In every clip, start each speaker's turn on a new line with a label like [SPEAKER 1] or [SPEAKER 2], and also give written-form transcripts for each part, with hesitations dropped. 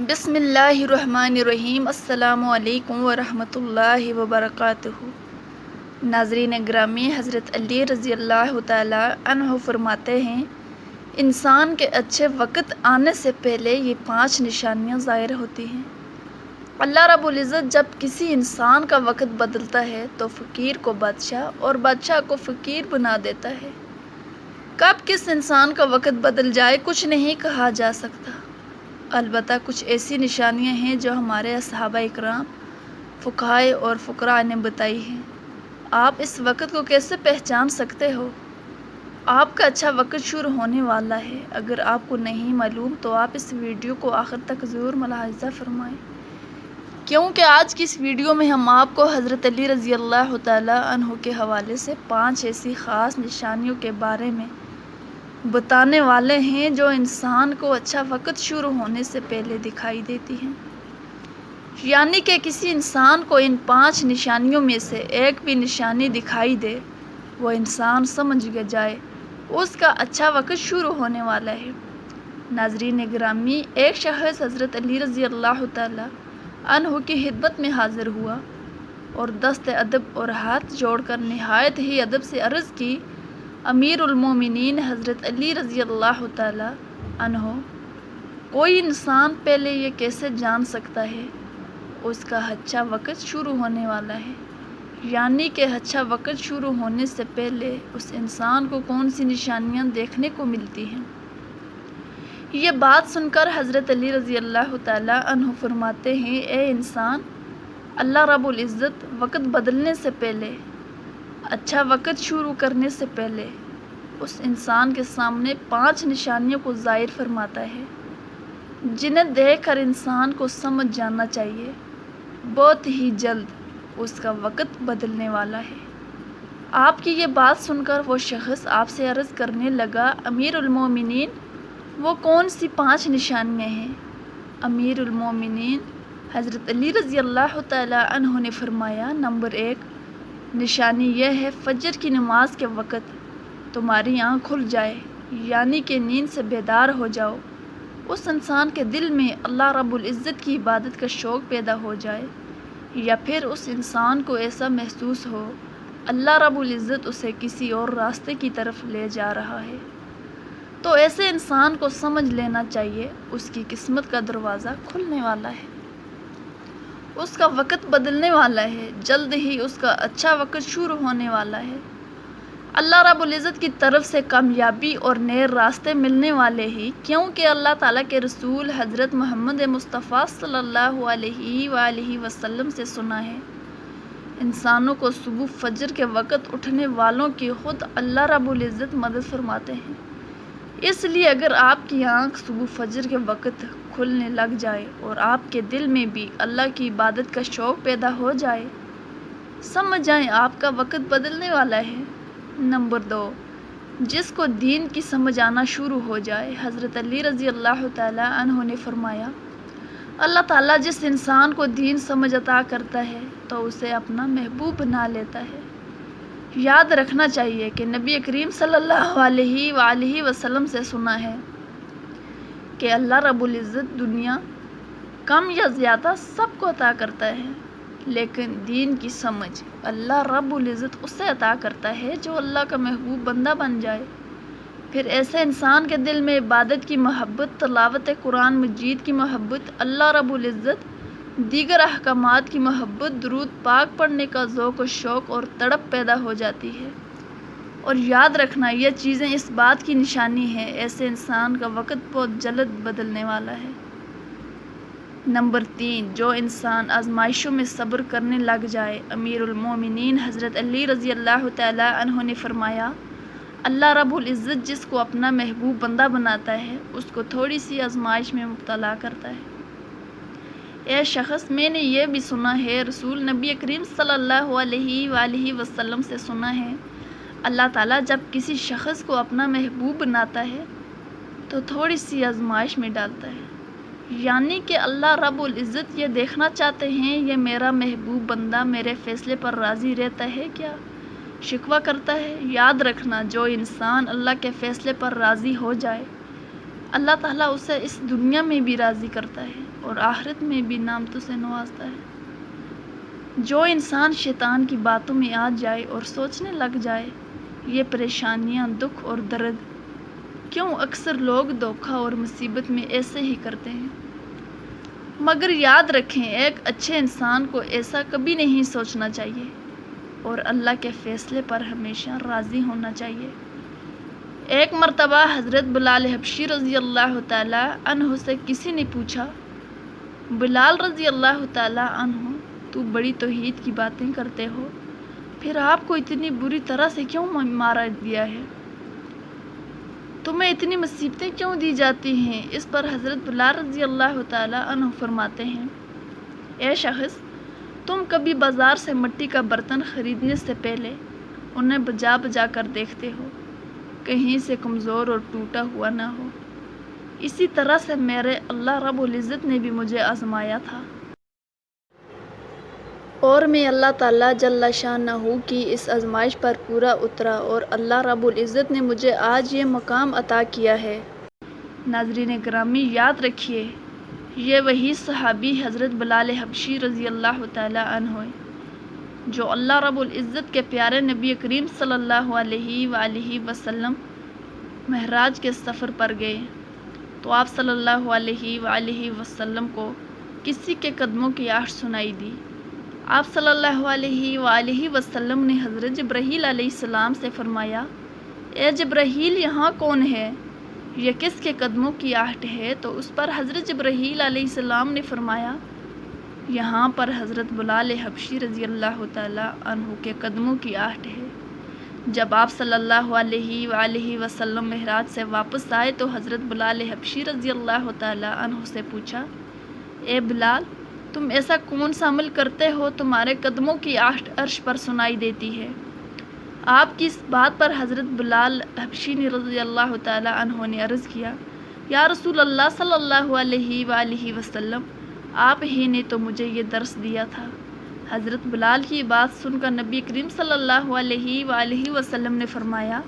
[SPEAKER 1] بسم اللہ الرحمن الرحیم۔ السلام علیکم ورحمۃ اللہ وبرکاتہ۔ ناظرین گرامی، حضرت علی رضی اللہ تعالیٰ عنہ فرماتے ہیں، انسان کے اچھے وقت آنے سے پہلے یہ 5 نشانیاں ظاہر ہوتی ہیں۔ اللہ رب العزت جب کسی انسان کا وقت بدلتا ہے تو فقیر کو بادشاہ اور بادشاہ کو فقیر بنا دیتا ہے۔ کب کس انسان کا وقت بدل جائے کچھ نہیں کہا جا سکتا، البتہ کچھ ایسی نشانیاں ہیں جو ہمارے صحابہ اکرام، فقہائے اور فقراء نے بتائی ہیں۔ آپ اس وقت کو کیسے پہچان سکتے ہو؟ آپ کا اچھا وقت شروع ہونے والا ہے۔ اگر آپ کو نہیں معلوم تو آپ اس ویڈیو کو آخر تک ضرور ملاحظہ فرمائیں، کیونکہ آج کی اس ویڈیو میں ہم آپ کو حضرت علی رضی اللہ تعالیٰ عنہ کے حوالے سے 5 ایسی خاص نشانیوں کے بارے میں بتانے والے ہیں جو انسان کو اچھا وقت شروع ہونے سے پہلے دکھائی دیتی ہیں۔ یعنی کہ کسی انسان کو ان 5 نشانیوں میں سے ایک بھی نشانی دکھائی دے، وہ انسان سمجھ جائے اس کا اچھا وقت شروع ہونے والا ہے۔ ناظرین گرامی، ایک شخص حضرت علی رضی اللہ تعالیٰ عنہ کی خدمت میں حاضر ہوا اور دست ادب اور ہاتھ جوڑ کر نہایت ہی ادب سے عرض کی، امیر المومنین حضرت علی رضی اللہ تعالیٰ عنہ، کوئی انسان پہلے یہ کیسے جان سکتا ہے اس کا اچھا وقت شروع ہونے والا ہے؟ یعنی کہ اچھا وقت شروع ہونے سے پہلے اس انسان کو کون سی نشانیاں دیکھنے کو ملتی ہیں؟ یہ بات سن کر حضرت علی رضی اللہ تعالیٰ عنہ فرماتے ہیں، اے انسان، اللہ رب العزت وقت بدلنے سے پہلے، اچھا وقت شروع کرنے سے پہلے اس انسان کے سامنے 5 نشانیوں کو ظاہر فرماتا ہے، جنہیں دیکھ کر انسان کو سمجھ جانا چاہیے بہت ہی جلد اس کا وقت بدلنے والا ہے۔ آپ کی یہ بات سن کر وہ شخص آپ سے عرض کرنے لگا، امیر المومنین، وہ کون سی 5 نشانیاں ہیں؟ امیر المومنین حضرت علی رضی اللہ تعالیٰ عنہ نے فرمایا، نمبر 1 نشانی یہ ہے، فجر کی نماز کے وقت تمہاری آنکھ کھل جائے، یعنی کہ نیند سے بیدار ہو جاؤ، اس انسان کے دل میں اللہ رب العزت کی عبادت کا شوق پیدا ہو جائے، یا پھر اس انسان کو ایسا محسوس ہو اللہ رب العزت اسے کسی اور راستے کی طرف لے جا رہا ہے، تو ایسے انسان کو سمجھ لینا چاہیے اس کی قسمت کا دروازہ کھلنے والا ہے، اس کا وقت بدلنے والا ہے، جلد ہی اس کا اچھا وقت شروع ہونے والا ہے، اللہ رب العزت کی طرف سے کامیابی اور نئے راستے ملنے والے ہی، کیونکہ اللہ تعالیٰ کے رسول حضرت محمد مصطفیٰ صلی اللہ علیہ وآلہ وسلم سے سنا ہے، انسانوں کو صبح فجر کے وقت اٹھنے والوں کی خود اللہ رب العزت مدد فرماتے ہیں۔ اس لیے اگر آپ کی آنکھ صبح فجر کے وقت کھلنے لگ جائے اور آپ کے دل میں بھی اللہ کی عبادت کا شوق پیدا ہو جائے، سمجھ جائیں آپ کا وقت بدلنے والا ہے۔ نمبر 2 جس کو دین کی سمجھ آنا شروع ہو جائے، حضرت علی رضی اللہ تعالیٰ عنہ نے فرمایا، اللہ تعالیٰ جس انسان کو دین سمجھ عطا کرتا ہے تو اسے اپنا محبوب بنا لیتا ہے۔ یاد رکھنا چاہیے کہ نبی کریم صلی اللہ علیہ وآلہ وسلم سے سنا ہے کہ اللہ رب العزت دنیا کم یا زیادہ سب کو عطا کرتا ہے، لیکن دین کی سمجھ اللہ رب العزت اسے عطا کرتا ہے جو اللہ کا محبوب بندہ بن جائے۔ پھر ایسے انسان کے دل میں عبادت کی محبت، تلاوت قرآن مجید کی محبت، اللہ رب العزت دیگر احکامات کی محبت، درود پاک پڑھنے کا ذوق و شوق اور تڑپ پیدا ہو جاتی ہے۔ اور یاد رکھنا، یہ چیزیں اس بات کی نشانی ہے ایسے انسان کا وقت بہت جلد بدلنے والا ہے۔ نمبر 3 جو انسان آزمائشوں میں صبر کرنے لگ جائے، امیر المومنین حضرت علی رضی اللہ تعالیٰ عنہ نے فرمایا، اللہ رب العزت جس کو اپنا محبوب بندہ بناتا ہے اس کو تھوڑی سی آزمائش میں مبتلا کرتا ہے۔ اے شخص، میں نے یہ بھی سنا ہے، رسول نبی کریم صلی اللہ علیہ وآلہ وسلم سے سنا ہے، اللہ تعالیٰ جب کسی شخص کو اپنا محبوب بناتا ہے تو تھوڑی سی آزمائش میں ڈالتا ہے، یعنی کہ اللہ رب العزت یہ دیکھنا چاہتے ہیں یہ میرا محبوب بندہ میرے فیصلے پر راضی رہتا ہے کیا شکوہ کرتا ہے۔ یاد رکھنا، جو انسان اللہ کے فیصلے پر راضی ہو جائے، اللہ تعالیٰ اسے اس دنیا میں بھی راضی کرتا ہے اور آخرت میں بھی نعمتوں سے نوازتا ہے۔ جو انسان شیطان کی باتوں میں آ جائے اور سوچنے لگ جائے یہ پریشانیاں، دکھ اور درد کیوں، اکثر لوگ دھوکہ اور مصیبت میں ایسے ہی کرتے ہیں۔ مگر یاد رکھیں، ایک اچھے انسان کو ایسا کبھی نہیں سوچنا چاہیے اور اللہ کے فیصلے پر ہمیشہ راضی ہونا چاہیے۔ ایک مرتبہ حضرت بلال حبشی رضی اللہ تعالیٰ عنہ سے کسی نے پوچھا، بلال رضی اللہ تعالیٰ عنہ، تو بڑی توحید کی باتیں کرتے ہو، پھر آپ کو اتنی بری طرح سے کیوں مارا گیا ہے؟ تمہیں اتنی مصیبتیں کیوں دی جاتی ہیں؟ اس پر حضرت بلال رضی اللہ تعالیٰ عنہ فرماتے ہیں، اے شخص، تم کبھی بازار سے مٹی کا برتن خریدنے سے پہلے انہیں بجا بجا کر دیکھتے ہو، کہیں سے کمزور اور ٹوٹا ہوا نہ ہو۔ اسی طرح سے میرے اللہ رب العزت نے بھی مجھے آزمایا تھا اور میں اللہ تعالیٰ جل شانہ کی اس آزمائش پر پورا اترا اور اللہ رب العزت نے مجھے آج یہ مقام عطا کیا ہے۔ ناظرین گرامی، یاد رکھیے، یہ وہی صحابی حضرت بلال حبشی رضی اللہ تعالیٰ عنہ ہیں جو اللہ رب العزت کے پیارے نبی کریم صلی اللہ علیہ وآلہ وسلم معراج کے سفر پر گئے تو آپ صلی اللہ علیہ وآلہ وسلم کو کسی کے قدموں کی آہٹ سنائی دی۔ آپ صلی اللہ علیہ وآلہ وسلم نے حضرت جبرائیل علیہ السلام سے فرمایا، اے جبرائیل، یہاں کون ہے؟ یہ کس کے قدموں کی آہٹ ہے؟ تو اس پر حضرت جبرائیل علیہ السلام نے فرمایا، یہاں پر حضرت بلال حبشی رضی اللہ تعالیٰ عنہ کے قدموں کی آہٹ ہے۔ جب آپ صلی اللہ علیہ وآلہ وسلم معراج سے واپس آئے تو حضرت بلال حبشی رضی اللہ تعالیٰ عنہ سے پوچھا، اے بلال، تم ایسا کون سا عمل کرتے ہو تمہارے قدموں کی آہٹ عرش پر سنائی دیتی ہے؟ آپ کی اس بات پر حضرت بلال حبشی رضی اللہ تعالیٰ عنہ نے عرض کیا، یا رسول اللہ صلی اللہ علیہ وآلہ وسلم، آپ ہی نے تو مجھے یہ درس دیا تھا۔ حضرت بلال کی بات سن کر نبی کریم صلی اللہ علیہ وآلہ وسلم نے فرمایا،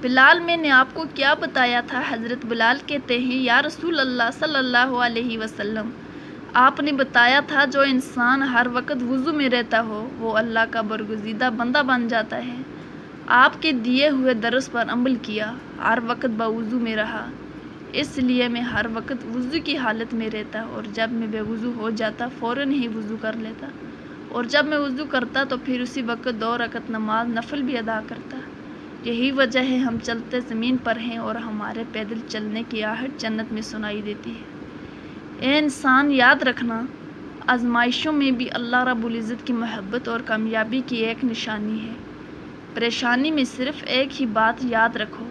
[SPEAKER 1] بلال، میں نے آپ کو کیا بتایا تھا؟ حضرت بلال کہتے ہیں، یا رسول اللہ صلی اللہ علیہ وسلم، آپ نے بتایا تھا جو انسان ہر وقت وضو میں رہتا ہو وہ اللہ کا برگزیدہ بندہ بن جاتا ہے۔ آپ کے دیے ہوئے درس پر عمل کیا، ہر وقت باوضو میں رہا، اس لیے میں ہر وقت وضو کی حالت میں رہتا اور جب میں بے وضو ہو جاتا فوراً ہی وضو کر لیتا، اور جب میں وضو کرتا تو پھر اسی وقت 2 رکعت نماز نفل بھی ادا کرتا۔ یہی وجہ ہے ہم چلتے زمین پر ہیں اور ہمارے پیدل چلنے کی آہٹ جنت میں سنائی دیتی ہے۔ اے انسان، یاد رکھنا، آزمائشوں میں بھی اللہ رب العزت کی محبت اور کامیابی کی ایک نشانی ہے۔ پریشانی میں صرف ایک ہی بات یاد رکھو،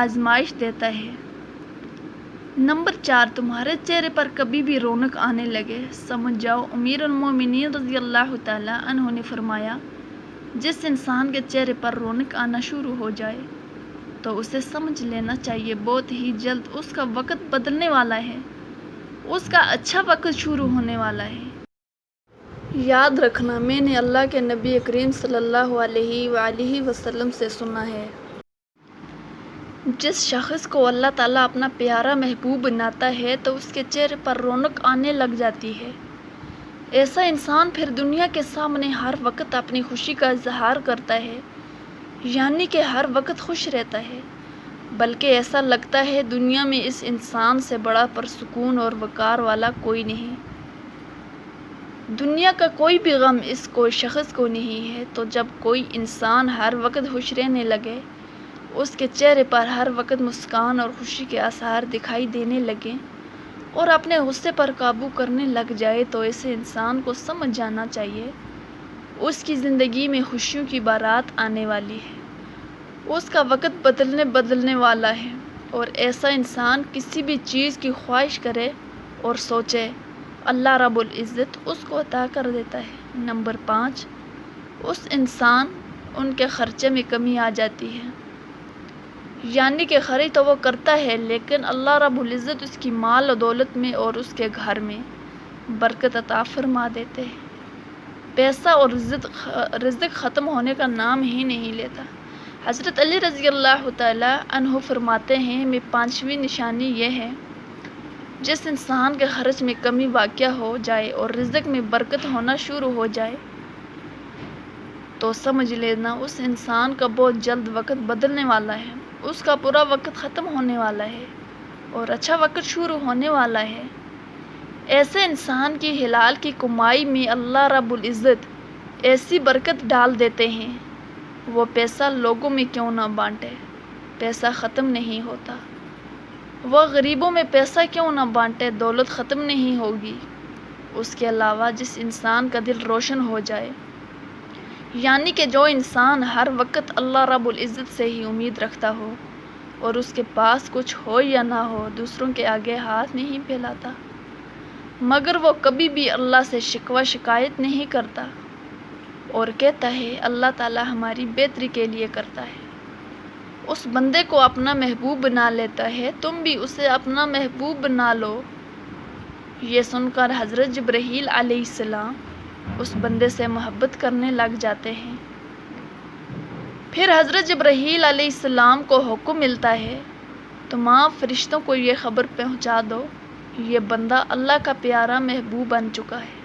[SPEAKER 1] آزمائش دیتا ہے۔ نمبر 4، تمہارے چہرے پر کبھی بھی رونق آنے لگے، سمجھ جاؤ امیر المومنین رضی اللہ تعالیٰ عنہ نے فرمایا، جس انسان کے چہرے پر رونق آنا شروع ہو جائے تو اسے سمجھ لینا چاہیے بہت ہی جلد اس کا وقت بدلنے والا ہے، اس کا اچھا وقت شروع ہونے والا ہے۔ یاد رکھنا، میں نے اللہ کے نبی کریم صلی اللہ علیہ وآلہ وسلم سے سنا ہے، جس شخص کو اللہ تعالیٰ اپنا پیارا محبوب بناتا ہے تو اس کے چہرے پر رونق آنے لگ جاتی ہے۔ ایسا انسان پھر دنیا کے سامنے ہر وقت اپنی خوشی کا اظہار کرتا ہے، یعنی کہ ہر وقت خوش رہتا ہے، بلکہ ایسا لگتا ہے دنیا میں اس انسان سے بڑا پرسکون اور وقار والا کوئی نہیں، دنیا کا کوئی بھی غم اس کوئی شخص کو نہیں ہے۔ تو جب کوئی انسان ہر وقت خوش رہنے لگے، اس کے چہرے پر ہر وقت مسکان اور خوشی کے آثار دکھائی دینے لگیں اور اپنے غصے پر قابو کرنے لگ جائے تو ایسے انسان کو سمجھ جانا چاہیے اس کی زندگی میں خوشیوں کی بارات آنے والی ہے، اس کا وقت بدلنے والا ہے، اور ایسا انسان کسی بھی چیز کی خواہش کرے اور سوچے اللہ رب العزت اس کو عطا کر دیتا ہے۔ نمبر 5، اس انسان ان کے خرچے میں کمی آ جاتی ہے، یعنی کہ خرید تو وہ کرتا ہے لیکن اللہ رب العزت اس کی مال و دولت میں اور اس کے گھر میں برکت عطا فرما دیتے ہیں۔ پیسہ اور رزق ختم ہونے کا نام ہی نہیں لیتا۔ حضرت علی رضی اللہ تعالیٰ عنہ فرماتے ہیں میں پانچویں نشانی یہ ہے جس انسان کے خرچ میں کمی واقع ہو جائے اور رزق میں برکت ہونا شروع ہو جائے تو سمجھ لینا اس انسان کا بہت جلد وقت بدلنے والا ہے، اس کا برا وقت ختم ہونے والا ہے اور اچھا وقت شروع ہونے والا ہے۔ ایسے انسان کی حلال کی کمائی میں اللہ رب العزت ایسی برکت ڈال دیتے ہیں، وہ پیسہ لوگوں میں کیوں نہ بانٹے، پیسہ ختم نہیں ہوتا۔ وہ غریبوں میں پیسہ کیوں نہ بانٹے، دولت ختم نہیں ہوگی۔ اس کے علاوہ جس انسان کا دل روشن ہو جائے، یعنی کہ جو انسان ہر وقت اللہ رب العزت سے ہی امید رکھتا ہو اور اس کے پاس کچھ ہو یا نہ ہو دوسروں کے آگے ہاتھ نہیں پھیلاتا، مگر وہ کبھی بھی اللہ سے شکوہ شکایت نہیں کرتا اور کہتا ہے اللہ تعالیٰ ہماری بہتری کے لیے کرتا ہے، اس بندے کو اپنا محبوب بنا لیتا ہے، تم بھی اسے اپنا محبوب بنا لو۔ یہ سن کر حضرت جبرائیل علیہ السلام اس بندے سے محبت کرنے لگ جاتے ہیں۔ پھر حضرت جبرائیل علیہ السلام کو حکم ملتا ہے تمام فرشتوں کو یہ خبر پہنچا دو یہ بندہ اللہ کا پیارا محبوب بن چکا ہے۔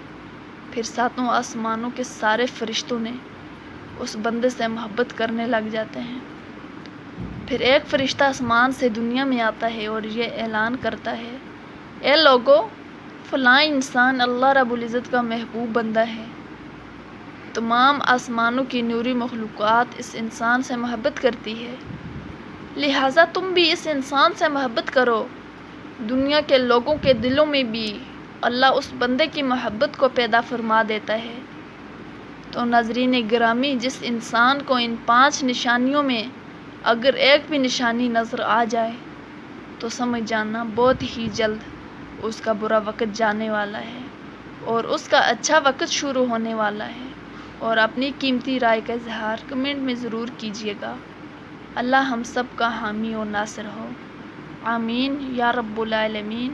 [SPEAKER 1] پھر ساتوں آسمانوں کے سارے فرشتوں نے اس بندے سے محبت کرنے لگ جاتے ہیں۔ پھر ایک فرشتہ آسمان سے دنیا میں آتا ہے اور یہ اعلان کرتا ہے اے لوگو، فلاں انسان اللہ رب العزت کا محبوب بندہ ہے۔ تمام آسمانوں کی نوری مخلوقات اس انسان سے محبت کرتی ہے، لہٰذا تم بھی اس انسان سے محبت کرو۔ دنیا کے لوگوں کے دلوں میں بھی اللہ اس بندے کی محبت کو پیدا فرما دیتا ہے۔ تو ناظرین گرامی، جس انسان کو ان 5 نشانیوں میں اگر ایک بھی نشانی نظر آ جائے تو سمجھ جانا بہت ہی جلد اس کا برا وقت جانے والا ہے اور اس کا اچھا وقت شروع ہونے والا ہے۔ اور اپنی قیمتی رائے کا اظہار کمنٹ میں ضرور کیجیے گا۔ اللہ ہم سب کا حامی و ناصر ہو، آمین یا رب العالمین۔